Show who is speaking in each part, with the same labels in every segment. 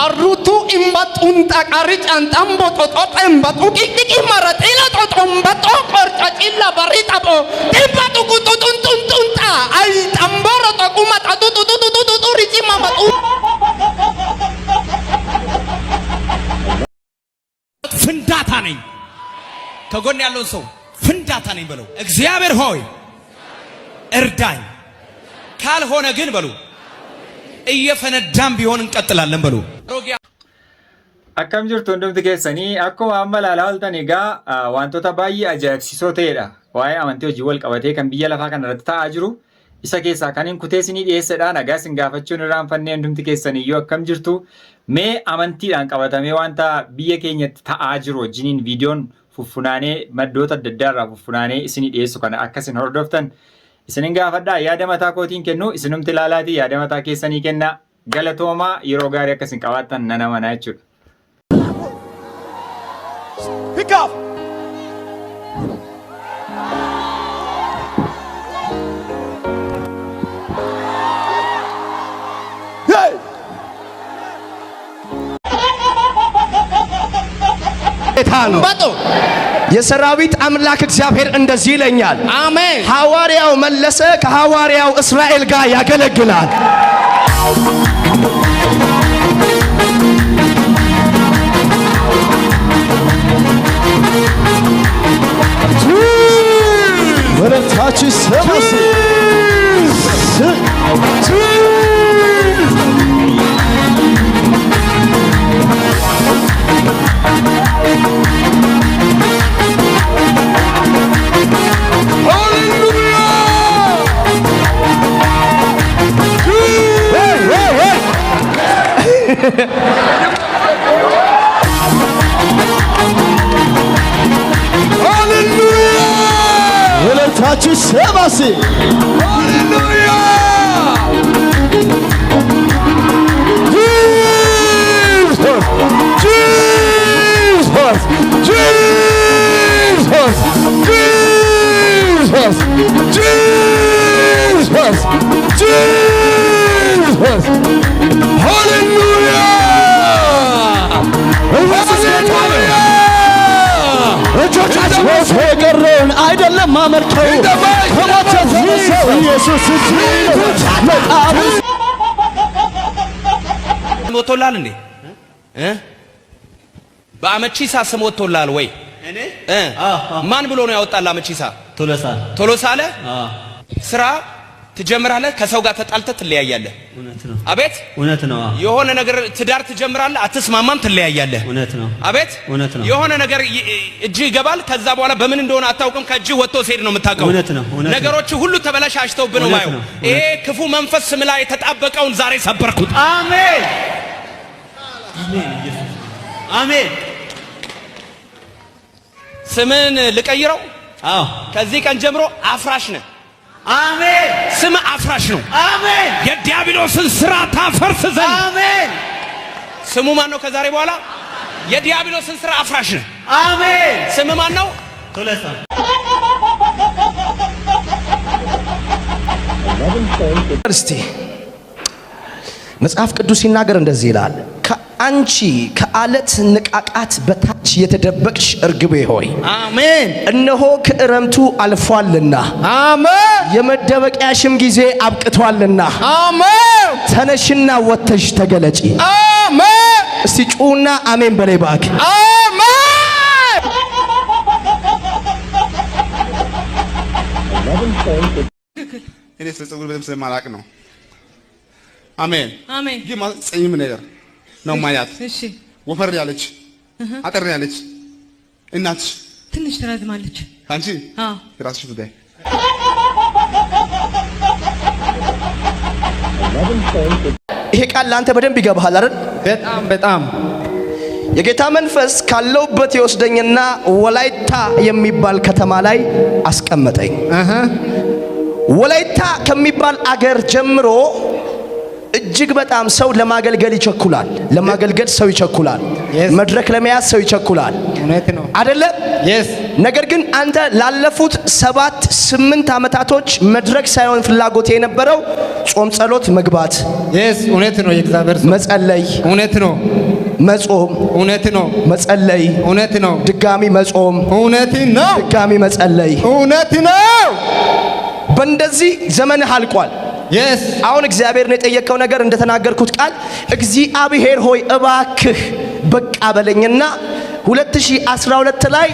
Speaker 1: አሩቱ እምባጡን ታቃሪጭ አንጣምቦ ጦጦ እምባጡ ቂቂቂ ማራጤላ ጦጦ እምባጦ ቆርጫጭላ በሪጣቦ እምባጡ ቁጡጡንጡንጡንጣ አይ ጠምቦሮ ጠቁማ ጣጡጡጡጡጡጡ ሪጪ ማማጡ
Speaker 2: ፍንዳታ ነኝ። ከጎን ያለውን ሰው ፍንዳታ ነኝ በለው። እግዚአብሔር ሆይ እርዳኝ፣ ካልሆነ ግን በሉ እየፈነዳም ቢሆን እንቀጥላለን በሉ።
Speaker 3: akkam jirtu hundumti keessanii akkuma amma ilaalaa oltan egaa wantoota baay'ee ajaa'ibsiisoo ta'edha. Waa'ee amantii hojii wal qabatee kan biyya lafaa kana irratti ta'aa jiru isa keessaa kan hin kuteessinii dhiyeessedha. Nagaa isin gaafachuun irraanfannee hundumti keessaniyyuu akkam jirtu mee amantiidhaan qabatamee wanta biyya keenyatti ta'aa jiru wajjiniin viidiyoon fuffunaanee maddoota adda addaa irraa fuffunaanee isinii dhiyeessu kana akka isin hordoftan isinin gaafadhaa. Yaada mataa kootiin kennu isinumti ilaalaatii yaada mataa keessanii kenna. Galatoomaa yeroo gaarii akka isin qabaattan nan amanaa jechuudha.
Speaker 4: Pick up. Hey.
Speaker 1: ታኑ ባጦ የሰራዊት አምላክ እግዚአብሔር እንደዚህ ይለኛል። አሜን። ሐዋርያው መለሰ ከሐዋርያው እስራኤል ጋር ያገለግላል።
Speaker 4: ወረታች ሰማስ ወለታችሁ ሰማሲ ሃሌሉያ Jesus Jesus Jesus Jesus Jesus ሃሌሉያ የቀረውን አይደለም ማመልከው ከሞት ተነሳው ኢየሱስ
Speaker 2: ሞቶላል እንዴ በአመቺሳ ስም ወጥቶላል ወይ? እኔ ማን ብሎ ነው ያወጣላ? አመቺሳ ቶሎሳ አለ። ስራ ትጀምራለህ፣ ከሰው ጋር ተጣልተህ ትለያያለህ። እውነት ነው። አቤት እውነት ነው። የሆነ ነገር ትዳር ትጀምራለህ፣ አትስማማም፣ ትለያያለህ። እውነት ነው። አቤት እውነት ነው። የሆነ ነገር እጅ ይገባል፣ ከዛ በኋላ በምን እንደሆነ አታውቅም፣ ከእጅ ወጥቶ ሲሄድ ነው የምታውቀው። እውነት ነው። ነገሮች ሁሉ ተበላሽተውብህ ነው ማየው። ይሄ ክፉ መንፈስ ስም ላይ የተጣበቀውን ዛሬ ሰበርኩት። አሜን አሜን ኢየሱስ አሜን። ስምን ልቀይረው? አዎ ከዚህ ቀን ጀምሮ አፍራሽ ነህ። አሜን። ስም አፍራሽ ነው። አሜን። የዲያብሎስን ስራ ታፈርስ ዘንድ አሜን። ስሙ ማን ነው? ከዛሬ በኋላ የዲያብሎስን ስራ አፍራሽ ነህ። አሜን። ስም ማን ነው? ቶለሳ።
Speaker 1: እስቲ መጽሐፍ ቅዱስ ሲናገር እንደዚህ ይላል፣ ከአንቺ ከአለት ንቃቃት በታች የተደበቅሽ እርግቤ ሆይ አሜን፣ እነሆ ክረምቱ አልፏልና አሜን፣ የመደበቂያሽም ጊዜ አብቅቷልና አሜን፣ ተነሽና ወጥተሽ ተገለጪ አሜን። እስቲ ጩና አሜን በላይ ባክ አሜን።
Speaker 5: እኔ ስለጸጉር በደምብ ስለማላቅ ነው። አሜን
Speaker 6: አሜን።
Speaker 5: ግን ማለት ጸይም ነገር ነው ማያት።
Speaker 6: እሺ
Speaker 5: ወፈር ያለች አጠር ያለች እናትሽ
Speaker 6: ትንሽ ትረዝማለች።
Speaker 5: አንቺ
Speaker 6: አዎ
Speaker 5: የራስሽ ጉዳይ።
Speaker 1: ይሄ ቃል ለአንተ በደንብ ይገባሃል አይደል?
Speaker 3: በጣም በጣም
Speaker 1: የጌታ መንፈስ ካለውበት ይወስደኝና ወላይታ የሚባል ከተማ ላይ አስቀመጠኝ። ወላይታ ከሚባል አገር ጀምሮ እጅግ በጣም ሰው ለማገልገል ይቸኩላል። ለማገልገል ሰው ይቸኩላል። መድረክ ለመያዝ ሰው ይቸኩላል።
Speaker 3: እውነት ነው
Speaker 1: አይደለ? ነገር ግን አንተ ላለፉት 7-8 ዓመታቶች መድረክ ሳይሆን ፍላጎት የነበረው ጾም፣ ጸሎት፣ መግባት፣
Speaker 3: እውነት ነው የእግዚአብሔር ሰው
Speaker 1: መጸለይ፣
Speaker 3: እውነት ነው
Speaker 1: መጾም፣
Speaker 3: እውነት ነው
Speaker 1: መጸለይ፣
Speaker 3: እውነት ነው
Speaker 1: ድጋሚ መጾም፣
Speaker 3: እውነት ነው
Speaker 1: ድጋሚ መጸለይ፣
Speaker 3: እውነት ነው።
Speaker 1: በእንደዚህ ዘመንህ አልቋል። አሁን እግዚአብሔርን የጠየቀው ነገር እንደተናገርኩት ቃል እግዚአብሔር ሆይ እባክህ በቃ በለኝና 2012 ላይ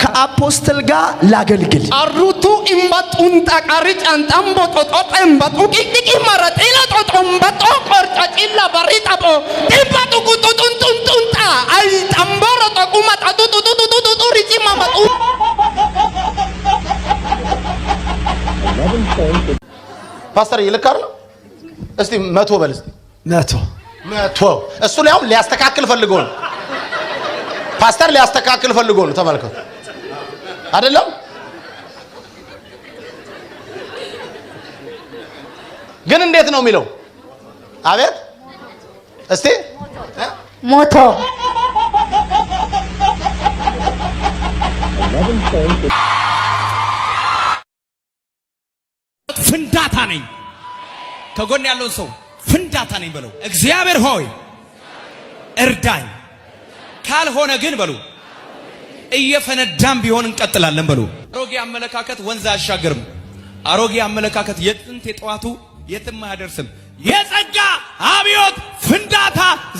Speaker 1: ከአፖስትል ጋር ላገልግል።
Speaker 6: አሩቱ እምባጡን ታቃሪ ጫንጣም ቦጦጦ ጠምባጡ ቂቂቂ ማራጤላ ጦጦም ባጦ ቆርጫጭላ ባሪጣቦ ጢባጡ ቁጡጡንጡንጡንጣ አይ ጠምቦሮ ጠቁማ ጣጡጡጡጡጡጡ ሪጪማ ባጡ
Speaker 5: ፓስተር ይልካር ነው። እስቲ 100 በል። እስቲ 100 እሱ ላይ አሁን ሊያስተካክል ፈልጎ ነው። ፓስተር ሊያስተካክል ፈልጎ ነው። ተመልከቱ አይደለም? ግን እንዴት ነው የሚለው? አቤት እስቲ
Speaker 7: ሞቶ
Speaker 2: ፍንዳታ ነኝ። ከጎን ያለው ሰው ፍንዳታ ነኝ በለው። እግዚአብሔር ሆይ እርዳኝ፣ ካልሆነ ግን በሉ እየፈነዳም ቢሆን እንቀጥላለን በሉ። አሮጌ አመለካከት ወንዝ አያሻግርም። አሮጌ አመለካከት የጥንት የጠዋቱ የትም አያደርስም። የጸጋ አብዮት ፍንዳታ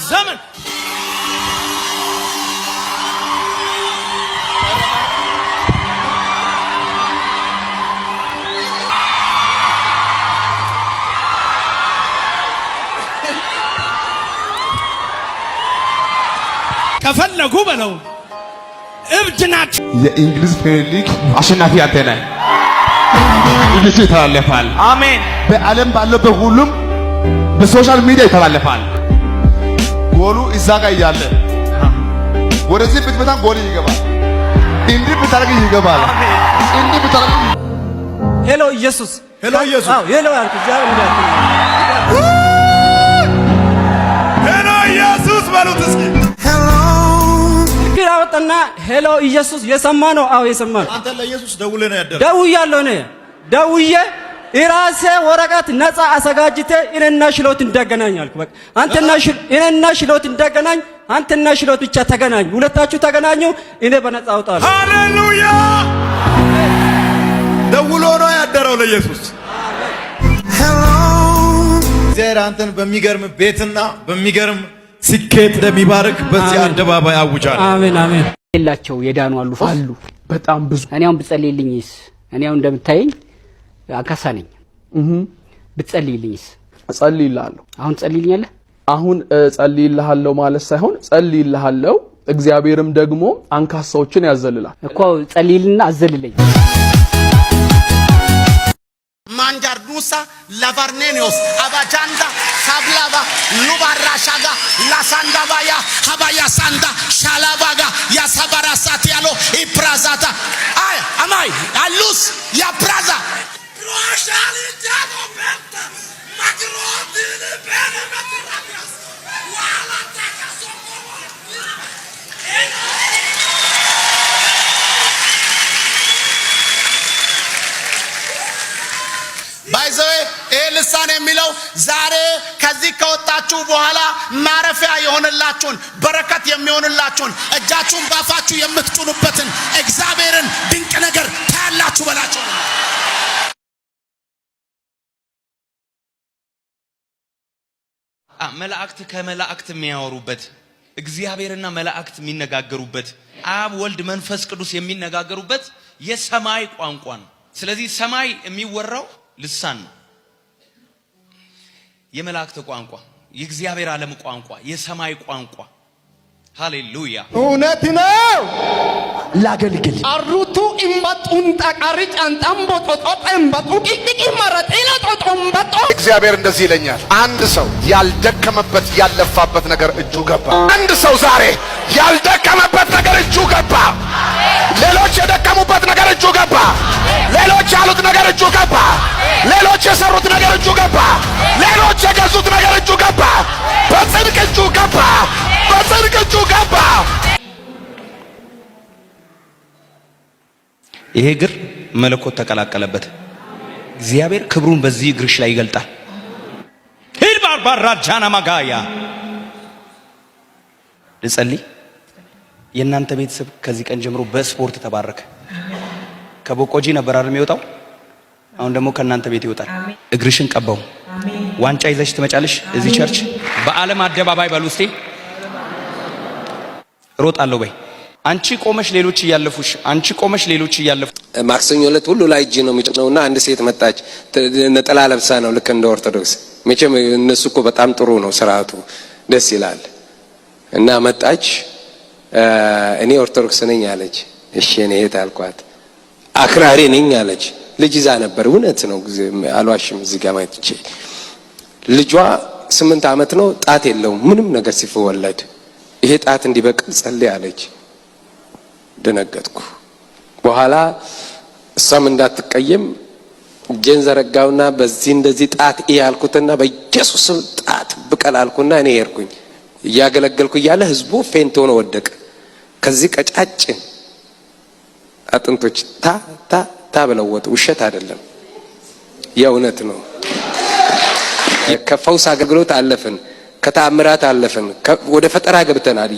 Speaker 2: ዘመን ከፈለጉ በለው እብድ ናቸው።
Speaker 5: የእንግሊዝ ፕሪሚየር ሊግ አሸናፊ አንተ ነህ። እንግሊዝ ይተላለፋል።
Speaker 2: አሜን።
Speaker 5: በዓለም ባለው በሁሉም በሶሻል ሚዲያ ይተላለፋል። ጎሉ እዛ ጋር እያለ ወደዚህ ብትመታ ጎል ይገባል። እንዲህ ብታረግ ይገባል። እንዲህ ብታረግ
Speaker 6: ሄሎ ኢየሱስ
Speaker 4: ሄሎ ኢየሱስ
Speaker 6: አዎ ሄሎ ያልኩ እግዚአብሔር እንዲያልኩ
Speaker 4: ሄሎ ኢየሱስ በሉት እስኪ።
Speaker 6: ግራ ወጣና ሄሎ ኢየሱስ የሰማ ነው። አዎ የሰማ ነው።
Speaker 4: አንተ ለኢየሱስ ደውለህ ነው ያደረው?
Speaker 6: ደውያለሁ። እኔ ደውዬ የራሴ ወረቀት ነፃ አዘጋጅቴ እኔና ሽሎት እንደገናኝ አልኩ። በቃ እኔና ሽሎት እንደገናኝ፣ አንተና ሽሎት ብቻ ተገናኙ። ሁለታችሁ ተገናኙ፣ እኔ በነፃ አውጣለሁ።
Speaker 4: ሃሌሉያ! ደውሎ ነው ያደረው ለኢየሱስ። እግዚአብሔር አንተን በሚገርም ቤትና በሚገርም ስኬት እንደሚባርክ በዚህ አደባባይ አውጃለሁ።
Speaker 6: አሜን አሜን።
Speaker 8: የላቸው የዳኑ አሉ
Speaker 1: በጣም ብዙ።
Speaker 8: እኔ አሁን ብጸልይልኝስ? እኔ አሁን እንደምታየኝ አንካሳ ነኝ። ብጸልይልኝስ?
Speaker 9: ጸልይልሃለሁ።
Speaker 8: አሁን ጸልይልኛለህ?
Speaker 9: አሁን ጸልይልሃለሁ ማለት ሳይሆን ጸልይልሃለሁ፣ እግዚአብሔርም ደግሞ አንካሳዎችን ያዘልላል
Speaker 8: እኮ። ጸልይልና አዘልለኝ።
Speaker 10: ማንጃርዱሳ ላቫርኔኒዮስ አባጃንዳ ሳብላባ ሉባራሻጋ ላሳንዳባያ ሀባያ ሳንዳ ሻላባጋ ያሳባራሳት ያሎ ኢፕራዛታ አይ አማይ አሉስ ያፕራዛ ሮሻሊ ዳዶ በንታ ማግሮት ለበነ ማትራቢያስ ዋላ ታካሶኮ ባይዘዌ ይሄ ልሳን የሚለው ዛሬ ከዚህ ከወጣችሁ በኋላ ማረፊያ የሆነላችሁን በረከት የሚሆንላችሁን እጃችሁን ባፋችሁ የምትጭኑበትን እግዚአብሔርን ድንቅ ነገር ታያላችሁ በላችሁ።
Speaker 2: መላእክት ከመላእክት የሚያወሩበት፣ እግዚአብሔርና መላእክት የሚነጋገሩበት፣ አብ ወልድ መንፈስ ቅዱስ የሚነጋገሩበት የሰማይ ቋንቋ ነው። ስለዚህ ሰማይ የሚወራው ልሳን ነው። የመላእክት ቋንቋ፣ የእግዚአብሔር ዓለም ቋንቋ፣ የሰማይ ቋንቋ። ሃሌሉያ!
Speaker 3: እውነት ነው።
Speaker 1: ላገልግል።
Speaker 6: አሩቱ እምባጡን ታቃሪ ጫንጣም ቦጦጦ ጠምባጡ ቂቂቂ ማራጤላ ጦጦም ባጦ
Speaker 5: እግዚአብሔር እንደዚህ ይለኛል። አንድ ሰው ያልደከመበት ያለፋበት ነገር እጁ ገባ። አንድ ሰው ዛሬ ያልደከመበት ነገር እጁ ገባ። ሌሎች የደከሙበት ነገር እጁ ገባ።
Speaker 10: ሌሎች ያሉት ነገር እጁ ገባ። ሌሎች የሰሩት ነገር እጁ ገባ። ሌሎች የገዙት ነገር እጁ ገባ። በጽድቅ እጁ ገባ። በጽድቅ እጁ ገባ።
Speaker 2: ይሄ እግር መለኮት ተቀላቀለበት። እግዚአብሔር ክብሩን በዚህ እግርሽ ላይ ይገልጣል። ሂድ ባርባራ ጃና ማጋያ ልጸልይ። የእናንተ ቤተሰብ ከዚህ ቀን ጀምሮ በስፖርት ተባረከ። ከቦቆጂ ነበር አይደል የሚወጣው? አሁን ደግሞ ከእናንተ ቤት ይወጣል። እግርሽን ቀባው። ዋንጫ ይዘሽ ትመጫለሽ እዚህ ቸርች። በዓለም አደባባይ በሉ እስቲ ሮጣለሁ በይ። አንቺ ቆመሽ ሌሎች እያለፉሽ፣ አንቺ ቆመሽ ሌሎች እያለፉ።
Speaker 7: ማክሰኞ ዕለት ሁሉ ላይ እጅ ነው የሚጭነውና አንድ ሴት መጣች። ነጠላ ለብሳ ነው ልክ እንደ ኦርቶዶክስ። መቼም እነሱ እኮ በጣም ጥሩ ነው ስርዓቱ፣ ደስ ይላል። እና መጣች። እኔ ኦርቶዶክስ ነኝ አለች። እሺ እኔ እህት አልኳት። አክራሪ ነኝ አለች። ልጅ ይዛ ነበር። እውነት ነው አልዋሽም። እዚህ ጋር ማየት ይችላል። ልጇ 8 ዓመት ነው። ጣት የለውም ምንም ነገር ሲወለድ። ይሄ ጣት እንዲበቅል ጸልይ አለች። ደነገጥኩ። በኋላ እሷም እንዳትቀየም እጄን ዘረጋውና በዚህ እንደዚህ ጣት ያልኩትና በኢየሱስ ጣት ብቀል አልኩና እኔ ሄድኩኝ። እያገለገልኩ እያለ ህዝቡ ፌንት ሆኖ ወደቀ። ከዚህ ቀጫጭን አጥንቶች ታ ብለው ወጡ። ውሸት አይደለም፣ የእውነት ነው። ከፈውስ አገልግሎት አለፍን፣ ከተአምራት አለፍን፣ ወደ ፈጠራ ገብተናል።